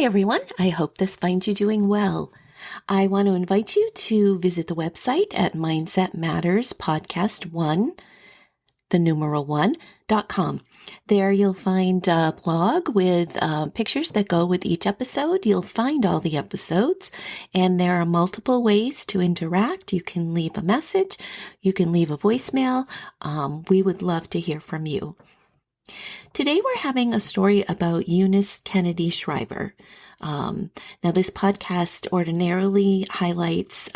Hi, everyone. I hope this finds you doing well. I want to invite you to visit the website at Mindset Matters Podcast 1, the numeral 1.com. There you'll find a blog with pictures that go with each episode. You'll find all the episodes, and there are multiple ways to interact. You can leave a message. You can leave a voicemail. We would love to hear from you. Today we're having a story about Eunice Kennedy Shriver. Now this podcast ordinarily highlights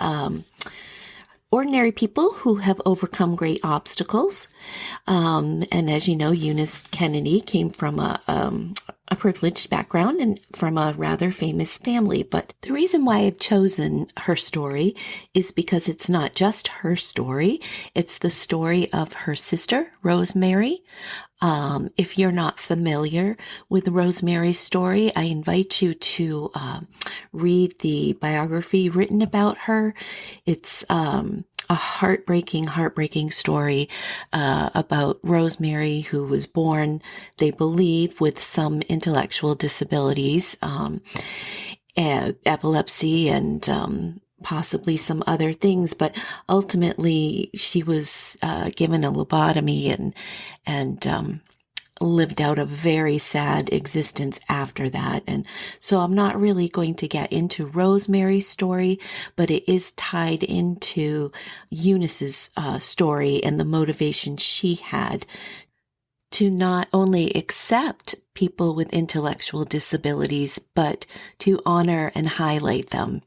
ordinary people who have overcome great obstacles. And as you know, Eunice Kennedy came from a privileged background and from a rather famous family. But the reason why I've chosen her story is because it's not just her story. It's the story of her sister, Rosemary. If you're not familiar with Rosemary's story, I invite you to read the biography written about her. It's a heartbreaking story about Rosemary, who was born, they believe, with some intellectual disabilities, epilepsy and possibly some other things, but ultimately she was given a lobotomy and lived out a very sad existence after that. And so I'm not really going to get into Rosemary's story, but it is tied into Eunice's story and the motivation she had to not only accept people with intellectual disabilities, but to honor and highlight them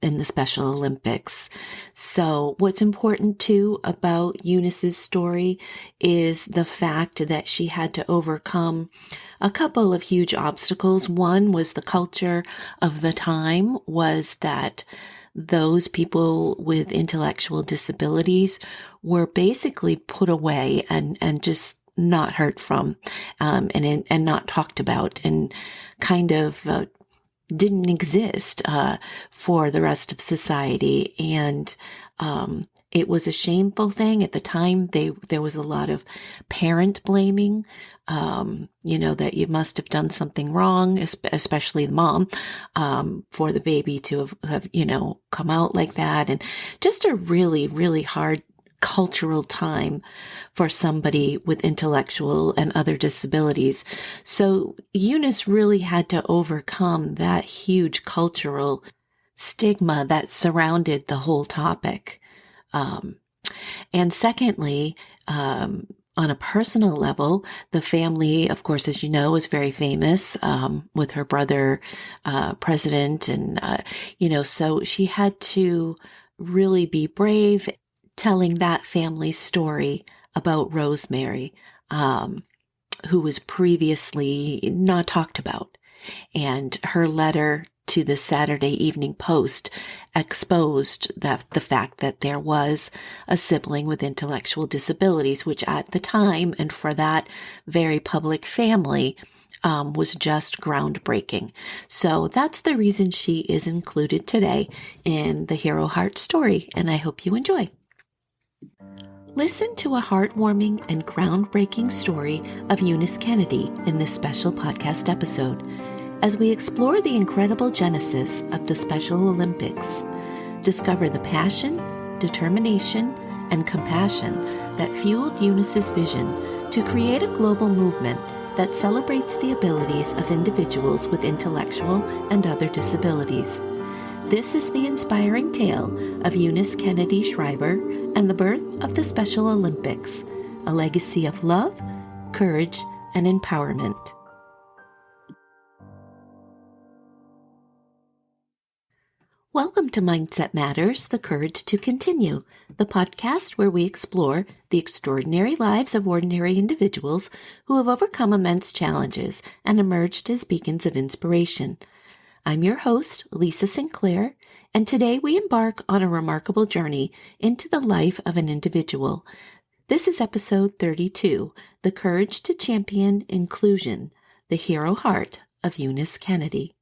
in the Special Olympics. So what's important too about Eunice's story is the fact that she had to overcome a couple of huge obstacles. One was the culture of the time was that those people with intellectual disabilities were basically put away and just not heard from, and not talked about, and kind of didn't exist for the rest of society. And it was a shameful thing at the time. There was a lot of parent blaming, that you must have done something wrong, especially the mom, for the baby to have come out like that, and just a really, really hard cultural time for somebody with intellectual and other disabilities. So Eunice really had to overcome that huge cultural stigma that surrounded the whole topic. And secondly, on a personal level, the family, of course, as you know, is very famous, with her brother, president. And, so she had to really be brave telling that family story about Rosemary, who was previously not talked about. And her letter to the Saturday Evening Post exposed the fact that there was a sibling with intellectual disabilities, which at the time and for that very public family was just groundbreaking. So that's the reason she is included today in the Hero Heart story, and I hope you enjoy. Listen to a heartwarming and groundbreaking story of Eunice Kennedy in this special podcast episode as we explore the incredible genesis of the Special Olympics. Discover the passion, determination, and compassion that fueled Eunice's vision to create a global movement that celebrates the abilities of individuals with intellectual and other disabilities. This is the inspiring tale of Eunice Kennedy Shriver and the birth of the Special Olympics, a legacy of love, courage, and empowerment. Welcome to Mindset Matters, The Courage to Continue, the podcast where we explore the extraordinary lives of ordinary individuals who have overcome immense challenges and emerged as beacons of inspiration. I'm your host, Lisa Sinclair, and today we embark on a remarkable journey into the life of an individual. This is episode 32, The Courage to Champion Inclusion, the Hero Heart of Eunice Kennedy.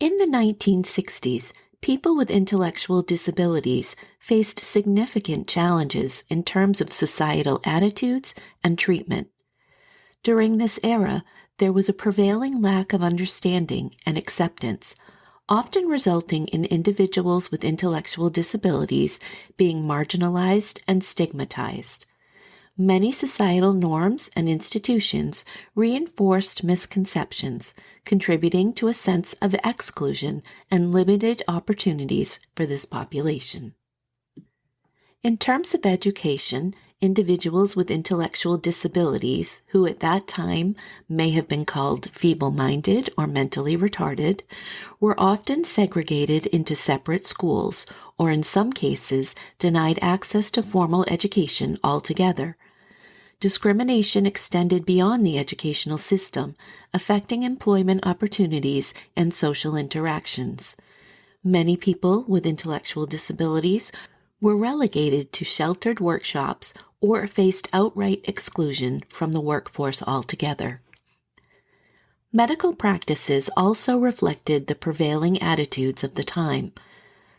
In the 1960s, people with intellectual disabilities faced significant challenges in terms of societal attitudes and treatment. During this era, there was a prevailing lack of understanding and acceptance, often resulting in individuals with intellectual disabilities being marginalized and stigmatized. Many societal norms and institutions reinforced misconceptions, contributing to a sense of exclusion and limited opportunities for this population. In terms of education, individuals with intellectual disabilities, who at that time may have been called feeble-minded or mentally retarded, were often segregated into separate schools, or in some cases denied access to formal education altogether. Discrimination extended beyond the educational system, affecting employment opportunities and social interactions. Many people with intellectual disabilities were relegated to sheltered workshops or faced outright exclusion from the workforce altogether. Medical practices also reflected the prevailing attitudes of the time.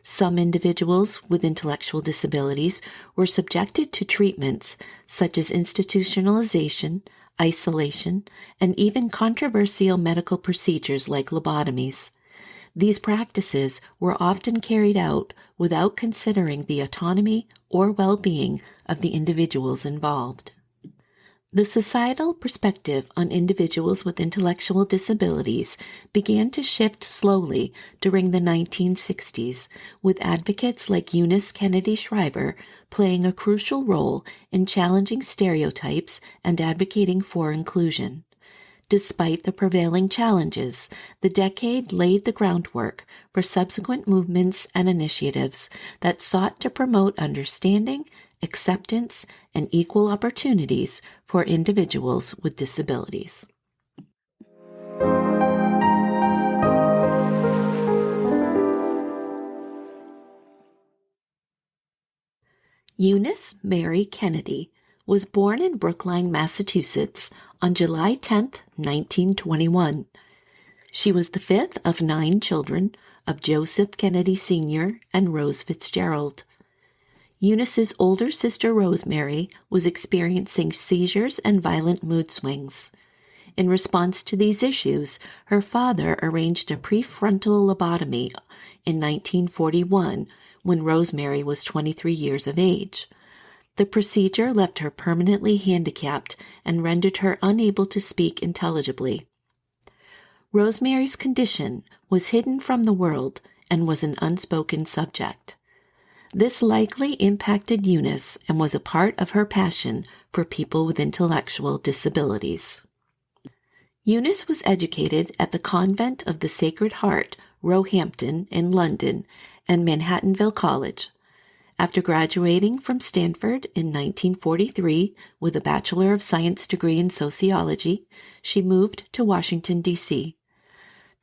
Some individuals with intellectual disabilities were subjected to treatments such as institutionalization, isolation, and even controversial medical procedures like lobotomies. These practices were often carried out without considering the autonomy or well-being of the individuals involved. The societal perspective on individuals with intellectual disabilities began to shift slowly during the 1960s, with advocates like Eunice Kennedy Shriver playing a crucial role in challenging stereotypes and advocating for inclusion. Despite the prevailing challenges, the decade laid the groundwork for subsequent movements and initiatives that sought to promote understanding, acceptance, and equal opportunities for individuals with disabilities. Eunice Mary Kennedy was born in Brookline, Massachusetts on July 10, 1921. She was the fifth of 9 children of Joseph Kennedy Sr. and Rose Fitzgerald. Eunice's older sister Rosemary was experiencing seizures and violent mood swings. In response to these issues, her father arranged a prefrontal lobotomy in 1941 when Rosemary was 23 years of age. The procedure left her permanently handicapped and rendered her unable to speak intelligibly. Rosemary's condition was hidden from the world and was an unspoken subject. This likely impacted Eunice and was a part of her passion for people with intellectual disabilities. Eunice was educated at the Convent of the Sacred Heart, Roehampton in London, and Manhattanville College. After graduating from Stanford in 1943 with a Bachelor of Science degree in sociology, she moved to Washington, D.C.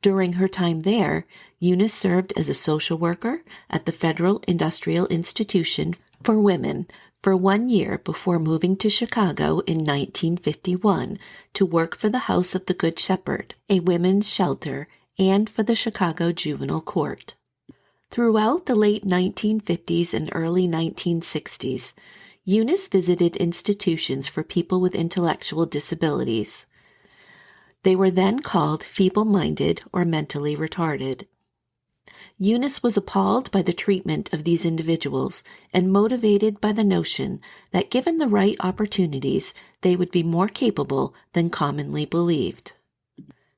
During her time there, Eunice served as a social worker at the Federal Industrial Institution for Women for 1 year before moving to Chicago in 1951 to work for the House of the Good Shepherd, a women's shelter, and for the Chicago Juvenile Court. Throughout the late 1950s and early 1960s, Eunice visited institutions for people with intellectual disabilities. They were then called feeble-minded or mentally retarded. Eunice was appalled by the treatment of these individuals and motivated by the notion that given the right opportunities, they would be more capable than commonly believed.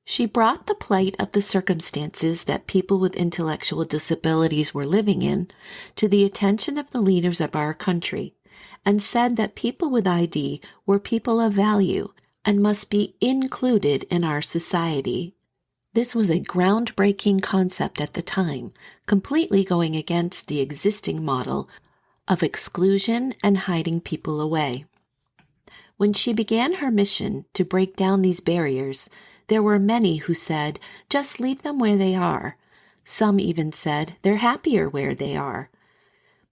She brought the plight of the circumstances that people with intellectual disabilities were living in to the attention of the leaders of our country and said that people with ID were people of value and must be included in our society. This was a groundbreaking concept at the time, completely going against the existing model of exclusion and hiding people away. When she began her mission to break down these barriers, there were many who said, just leave them where they are. Some even said, they're happier where they are.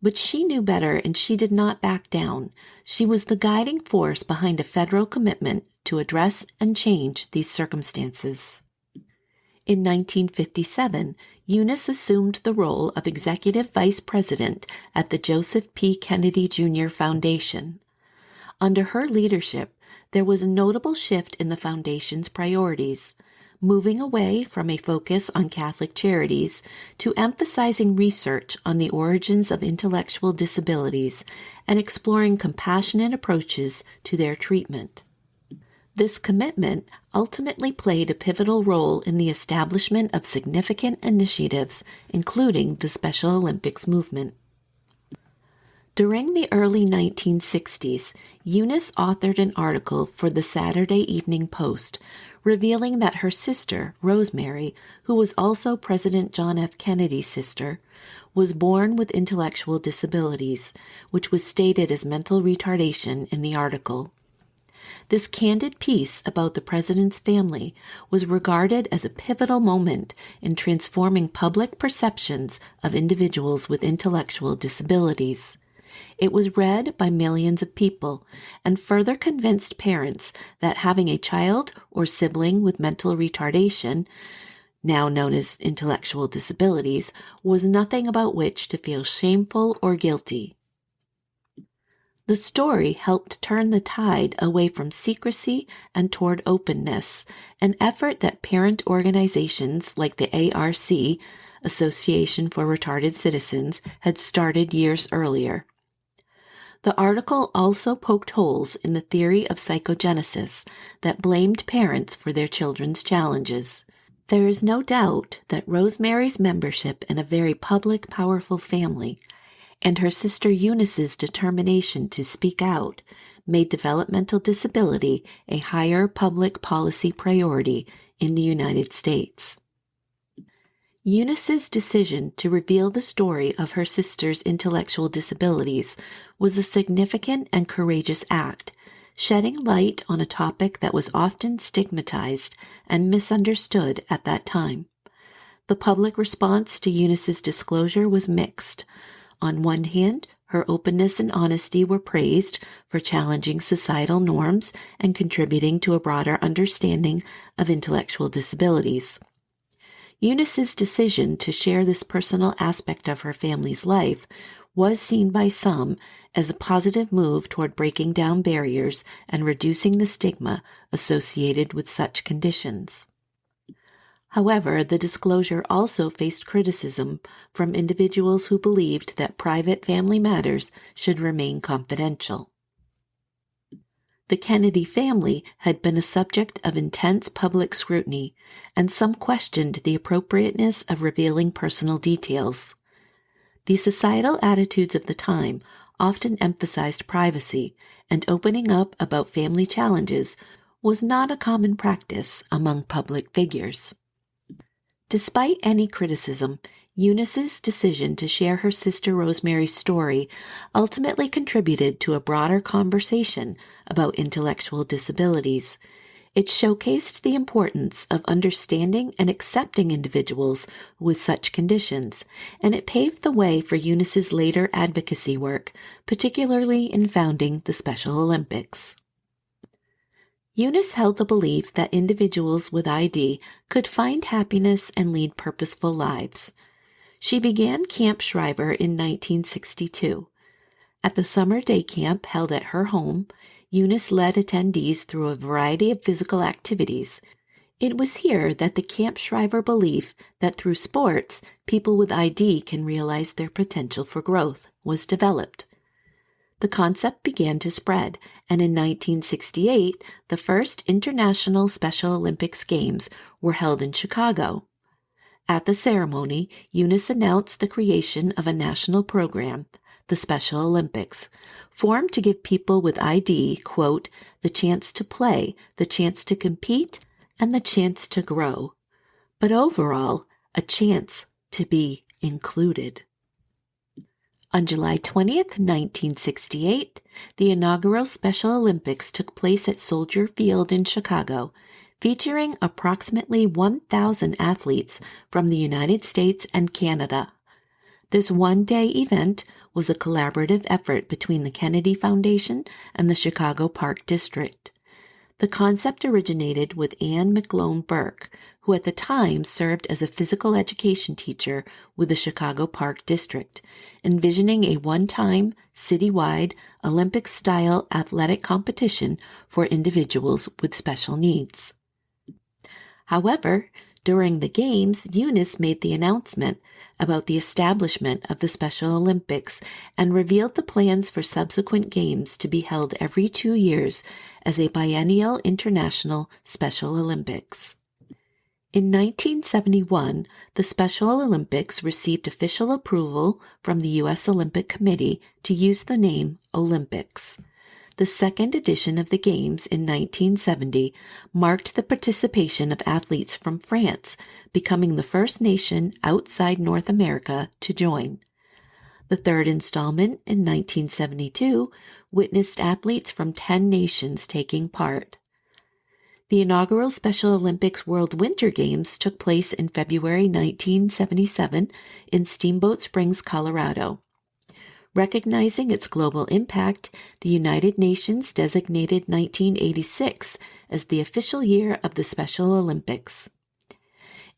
But she knew better and she did not back down. She was the guiding force behind a federal commitment to address and change these circumstances. In 1957, Eunice assumed the role of Executive Vice President at the Joseph P. Kennedy Jr. Foundation. Under her leadership, there was a notable shift in the foundation's priorities, moving away from a focus on Catholic charities to emphasizing research on the origins of intellectual disabilities and exploring compassionate approaches to their treatment. This commitment ultimately played a pivotal role in the establishment of significant initiatives, including the Special Olympics movement. During the early 1960s, Eunice authored an article for the Saturday Evening Post, revealing that her sister, Rosemary, who was also President John F. Kennedy's sister, was born with intellectual disabilities, which was stated as mental retardation in the article. This candid piece about the president's family was regarded as a pivotal moment in transforming public perceptions of individuals with intellectual disabilities. It was read by millions of people and further convinced parents that having a child or sibling with mental retardation, now known as intellectual disabilities, was nothing about which to feel shameful or guilty. The story helped turn the tide away from secrecy and toward openness, an effort that parent organizations like the ARC, Association for Retarded Citizens, had started years earlier. The article also poked holes in the theory of psychogenesis that blamed parents for their children's challenges. There is no doubt that Rosemary's membership in a very public, powerful family and her sister Eunice's determination to speak out made developmental disability a higher public policy priority in the United States. Eunice's decision to reveal the story of her sister's intellectual disabilities was a significant and courageous act, shedding light on a topic that was often stigmatized and misunderstood at that time. The public response to Eunice's disclosure was mixed. On one hand, her openness and honesty were praised for challenging societal norms and contributing to a broader understanding of intellectual disabilities. Eunice's decision to share this personal aspect of her family's life was seen by some as a positive move toward breaking down barriers and reducing the stigma associated with such conditions. However, the disclosure also faced criticism from individuals who believed that private family matters should remain confidential. The Kennedy family had been a subject of intense public scrutiny, and some questioned the appropriateness of revealing personal details. The societal attitudes of the time often emphasized privacy, and opening up about family challenges was not a common practice among public figures. Despite any criticism, Eunice's decision to share her sister Rosemary's story ultimately contributed to a broader conversation about intellectual disabilities. It showcased the importance of understanding and accepting individuals with such conditions, and it paved the way for Eunice's later advocacy work, particularly in founding the Special Olympics. Eunice held the belief that individuals with ID could find happiness and lead purposeful lives. She began Camp Shriver in 1962. At the summer day camp held at her home, Eunice led attendees through a variety of physical activities. It was here that the Camp Shriver belief that through sports, people with ID can realize their potential for growth was developed. The concept began to spread, and in 1968, the first International Special Olympics Games were held in Chicago. At the ceremony, Eunice announced the creation of a national program, the Special Olympics, formed to give people with ID, quote, the chance to play, the chance to compete, and the chance to grow, but overall, a chance to be included. On July 20th, 1968, the inaugural Special Olympics took place at Soldier Field in Chicago, featuring approximately 1,000 athletes from the United States and Canada. This one-day event was a collaborative effort between the Kennedy Foundation and the Chicago Park District. The concept originated with Anne McLone Burke, who at the time served as a physical education teacher with the Chicago Park District, envisioning a one-time, citywide, Olympic-style athletic competition for individuals with special needs. However, during the Games, Eunice made the announcement about the establishment of the Special Olympics and revealed the plans for subsequent Games to be held every 2 years as a biennial international Special Olympics. In 1971, the Special Olympics received official approval from the U.S. Olympic Committee to use the name Olympics. The second edition of the Games in 1970 marked the participation of athletes from France, becoming the first nation outside North America to join. The third installment in 1972 witnessed athletes from 10 nations taking part. The inaugural Special Olympics World Winter Games took place in February 1977 in Steamboat Springs, Colorado. Recognizing its global impact, the United Nations designated 1986 as the official year of the Special Olympics.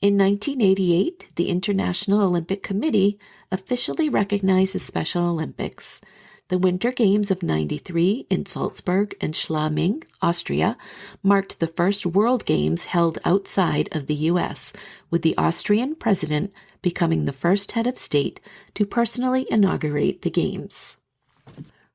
In 1988, the International Olympic Committee officially recognized the Special Olympics. The Winter Games of '93 in Salzburg and Schladming, Austria, marked the first World Games held outside of the U.S., with the Austrian president becoming the first head of state to personally inaugurate the Games.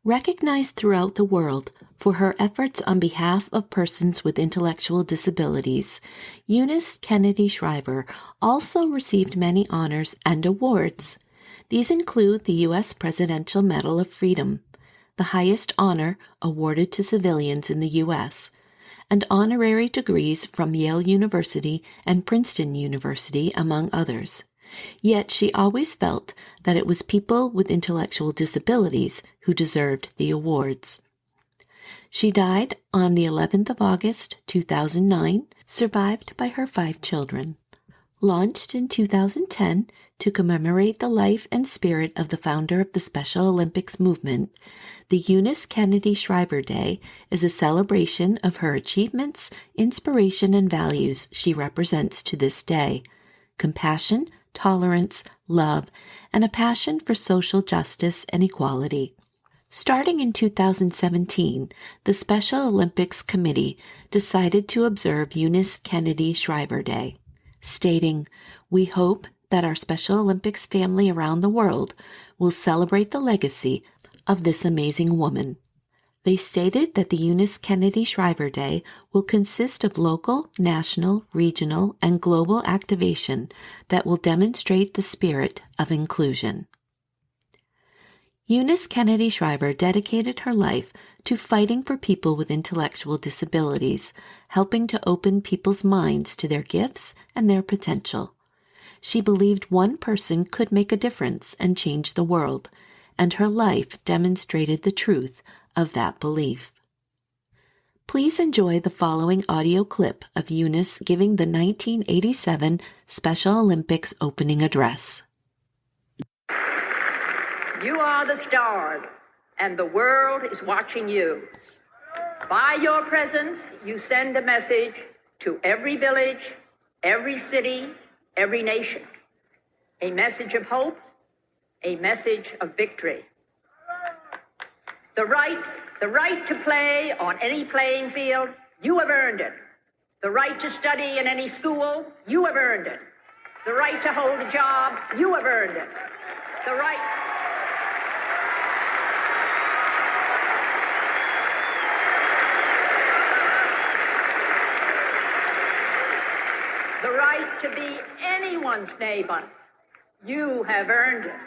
Recognized throughout the world for her efforts on behalf of persons with intellectual disabilities, Eunice Kennedy Shriver also received many honors and awards. These include the U.S. Presidential Medal of Freedom, the highest honor awarded to civilians in the U.S., and honorary degrees from Yale University and Princeton University, among others. Yet she always felt that it was people with intellectual disabilities who deserved the awards. She died on the 11th of August, 2009, survived by her 5 children. Launched in 2010 to commemorate the life and spirit of the founder of the Special Olympics movement, the Eunice Kennedy Shriver Day is a celebration of her achievements, inspiration, and values she represents to this day: compassion, tolerance, love, and a passion for social justice and equality. Starting in 2017, the Special Olympics Committee decided to observe Eunice Kennedy Shriver Day, stating, "We hope that our Special Olympics family around the world will celebrate the legacy of this amazing woman." They stated that the Eunice Kennedy Shriver Day will consist of local, national, regional, and global activation that will demonstrate the spirit of inclusion. Eunice Kennedy Shriver dedicated her life to fighting for people with intellectual disabilities, helping to open people's minds to their gifts and their potential. She believed one person could make a difference and change the world, and her life demonstrated the truth of that belief. Please enjoy the following audio clip of Eunice giving the 1987 Special Olympics opening address. You are the stars, and the world is watching you. By your presence, you send a message to every village, every city, every nation. A message of hope, a message of victory. The right to play on any playing field, you have earned it. The right to study in any school, you have earned it. The right to hold a job, you have earned it. The right to be anyone's neighbor, you have earned it.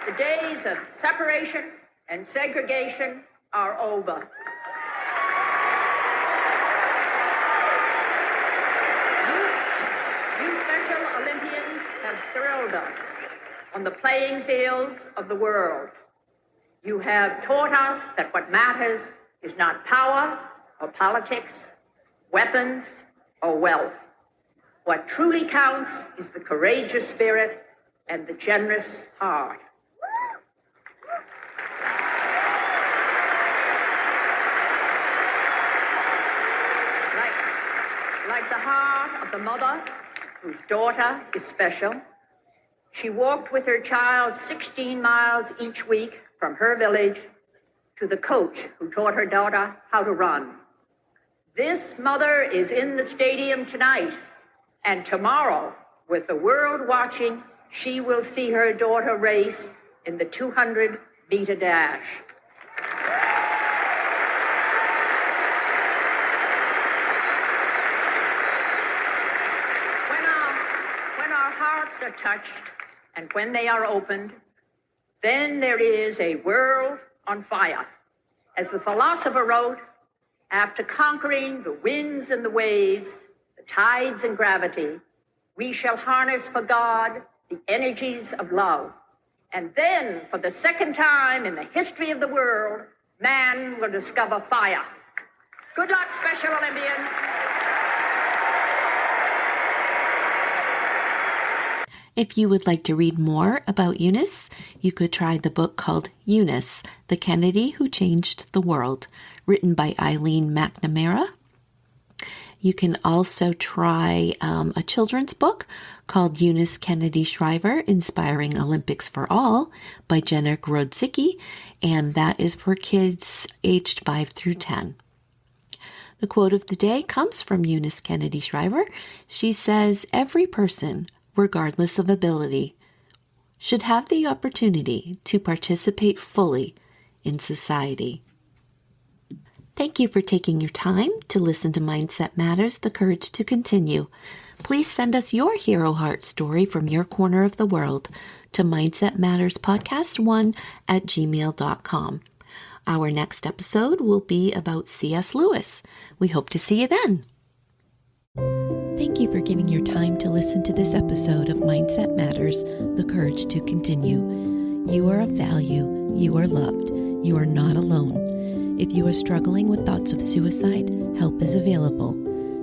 The days of separation and segregation are over. You Special Olympians have thrilled us on the playing fields of the world. You have taught us that what matters is not power or politics, weapons or wealth. What truly counts is the courageous spirit and the generous heart. at the heart of the mother whose daughter is special. She walked with her child 16 miles each week from her village to the coach who taught her daughter how to run. This mother is in the stadium tonight, and tomorrow, with the world watching, she will see her daughter race in the 200-meter dash. When our hearts are touched and when they are opened, then there is a world on fire. As the philosopher wrote, after conquering the winds and the waves, the tides and gravity, we shall harness for God the energies of love. And then, for the second time in the history of the world, man will discover fire. Good luck, Special Olympians. If you would like to read more about Eunice, you could try the book called Eunice, the Kennedy Who Changed the World, written by Eileen McNamara. You can also try a children's book called Eunice Kennedy Shriver, Inspiring Olympics for All by Jenna Grodzicki, and that is for kids aged 5 through 10. The quote of the day comes from Eunice Kennedy Shriver. She says, "Every person, regardless of ability, should have the opportunity to participate fully in society." Thank you for taking your time to listen to Mindset Matters, The Courage to Continue. Please send us your hero heart story from your corner of the world to mindsetmatterspodcast1@gmail.com. Our next episode will be about C.S. Lewis. We hope to see you then. Thank you for giving your time to listen to this episode of Mindset Matters, The Courage to Continue. You are of value. You are loved. You are not alone. If you are struggling with thoughts of suicide, help is available.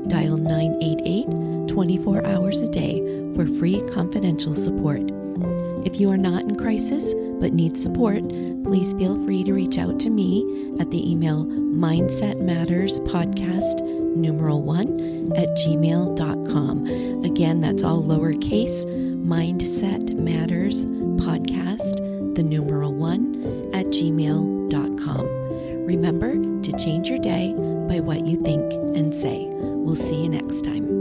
Dial 988 24 hours a day for free confidential support. If you are not in crisis but need support, please feel free to reach out to me at the email mindsetmatterspodcast1@gmail.com. Again, that's all lowercase, mindsetmatterspodcast1@gmail.com. Remember to change your day by what you think and say. We'll see you next time.